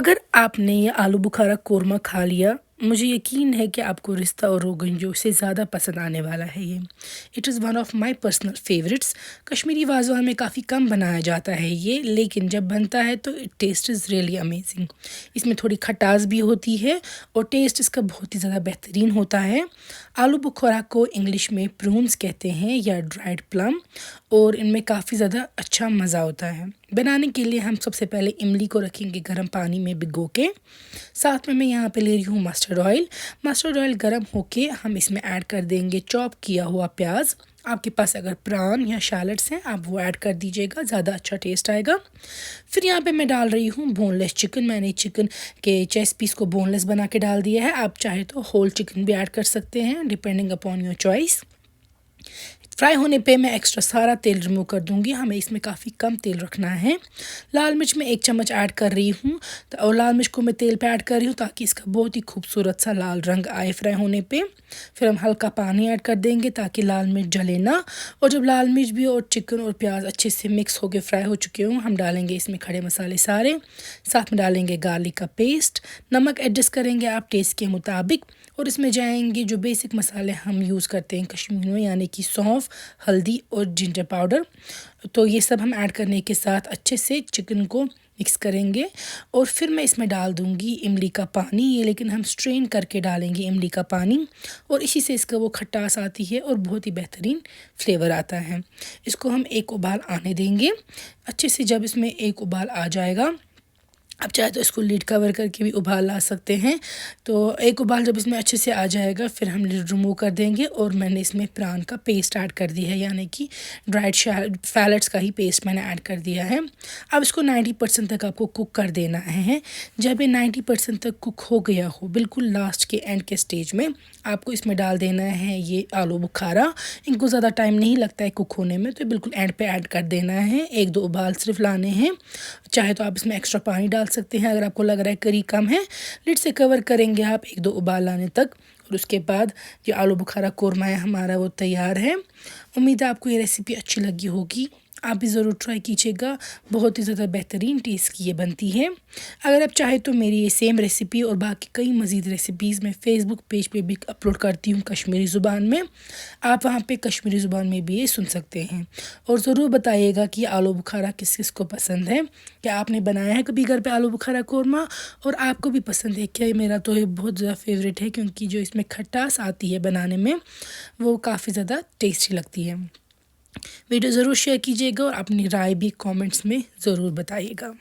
अगर आपने ये आलू बुखारा कोरमा खा लिया, मुझे यकीन है कि आपको रिश्ता और रोगन जोश से ज़्यादा पसंद आने वाला है ये। It is one of my personal favourites. Kashmiri Wazwan में काफ़ी कम बनाया जाता है ये, लेकिन जब बनता है तो टेस्ट इज़ रियली अमेजिंग। इसमें थोड़ी खटास भी होती है और टेस्ट इसका बहुत ही ज़्यादा बेहतरीन होता है। आलू बुखारा को इंग्लिश में प्रून्स कहते हैं या ड्राइड प्लम, और इनमें काफ़ी ज़्यादा अच्छा मज़ा होता है। बनाने के लिए हम सबसे पहले इमली को रखेंगे गर्म पानी में भिगो के। साथ में मैं यहाँ पे ले रही हूँ मस्टर्ड ऑयल। मस्टर्ड ऑयल गर्म होके हम इसमें ऐड कर देंगे चॉप किया हुआ प्याज। आपके पास अगर प्रान या शैलड्स हैं आप वो ऐड कर दीजिएगा, ज़्यादा अच्छा टेस्ट आएगा। फिर यहाँ पे मैं डाल रही हूँ बोनलेस चिकन। मैंने चिकन के चेस्ट पीस को बोनलेस बना के डाल दिया है। आप चाहे तो होल चिकन भी ऐड कर सकते हैं, depending upon your choice. Fry होने पे मैं एक्स्ट्रा सारा तेल रिमूव कर दूंगी। हमें इसमें काफ़ी कम तेल रखना है। लाल मिर्च मैं 1 चम्मच ऐड कर रही हूँ, और लाल मिर्च को मैं तेल पे ऐड कर रही हूँ ताकि इसका बहुत ही खूबसूरत सा लाल रंग आए फ्राई होने पे। फिर हम हल्का पानी ऐड कर देंगे ताकि लाल मिर्च जले ना। और जब लाल मिर्च भी और चिकन और प्याज अच्छे से मिक्स होकर फ्राई हो चुके हों, हम डालेंगे इसमें खड़े मसाले सारे। साथ में डालेंगे गार्लिक का पेस्ट। नमक एडजस्ट करेंगे आप टेस्ट के मुताबिक। और इसमें जाएंगे जो बेसिक मसाले हम यूज़ करते हैं कश्मीर में, यानी कि सौंफ, हल्दी और जिंजर पाउडर। तो ये सब हम ऐड करने के साथ अच्छे से चिकन को मिक्स करेंगे। और फिर मैं इसमें डाल दूंगी इमली का पानी, ये लेकिन हम स्ट्रेन करके डालेंगे इमली का पानी, और इसी से इसका वो खटास आती है और बहुत ही बेहतरीन फ्लेवर आता है। इसको हम एक उबाल आने देंगे अच्छे से। जब इसमें एक उबाल आ जाएगा, आप चाहे तो इसको लीड कवर करके भी उबाल ला सकते हैं। तो एक उबाल जब इसमें अच्छे से आ जाएगा, फिर हम लीड रिमूव कर देंगे। और मैंने इसमें प्रान का पेस्ट ऐड कर दिया है, यानी कि ड्राइड शैलड्स का ही पेस्ट मैंने ऐड कर दिया है। अब इसको 90% तक आपको कुक कर देना है। जब ये 90% तक कुक हो गया हो, बिल्कुल लास्ट के एंड के स्टेज में आपको इसमें डाल देना है ये आलू बुखारा। इनको ज़्यादा टाइम नहीं लगता है कुक होने में, तो बिल्कुल एंड पे ऐड कर देना है। 1-2 उबाल सिर्फ लाने हैं। चाहे तो आप इसमें एक्स्ट्रा पानी डाल सकते हैं अगर आपको लग रहा है करी कम है। लिड से कवर करेंगे आप 1-2 उबाल आने तक, और उसके बाद जो आलू बुखारा कोरमा है हमारा वो तैयार है। उम्मीद है आपको ये रेसिपी अच्छी लगी होगी। आप भी ज़रूर ट्राई कीजिएगा, बहुत ही ज़्यादा बेहतरीन टेस्ट की ये बनती है। अगर आप चाहे तो मेरी ये सेम रेसिपी और बाकी कई मज़ीद रेसिपीज़ मैं फ़ेसबुक पेज पे भी अपलोड करती हूँ कश्मीरी ज़ुबान में। आप वहाँ पे कश्मीरी ज़ुबान में भी ये सुन सकते हैं। और ज़रूर बताइएगा कि आलू बुखारा किस किस को पसंद है। क्या आपने बनाया है कभी घर पे आलू बुखारा कोरमा, और आपको भी पसंद है क्या? मेरा तो ये बहुत ज़्यादा फेवरेट है, क्योंकि जो इसमें खटास आती है बनाने में वो काफ़ी ज़्यादा टेस्टी लगती है। वीडियो ज़रूर शेयर कीजिएगा और अपनी राय भी कमेंट्स में ज़रूर बताइएगा।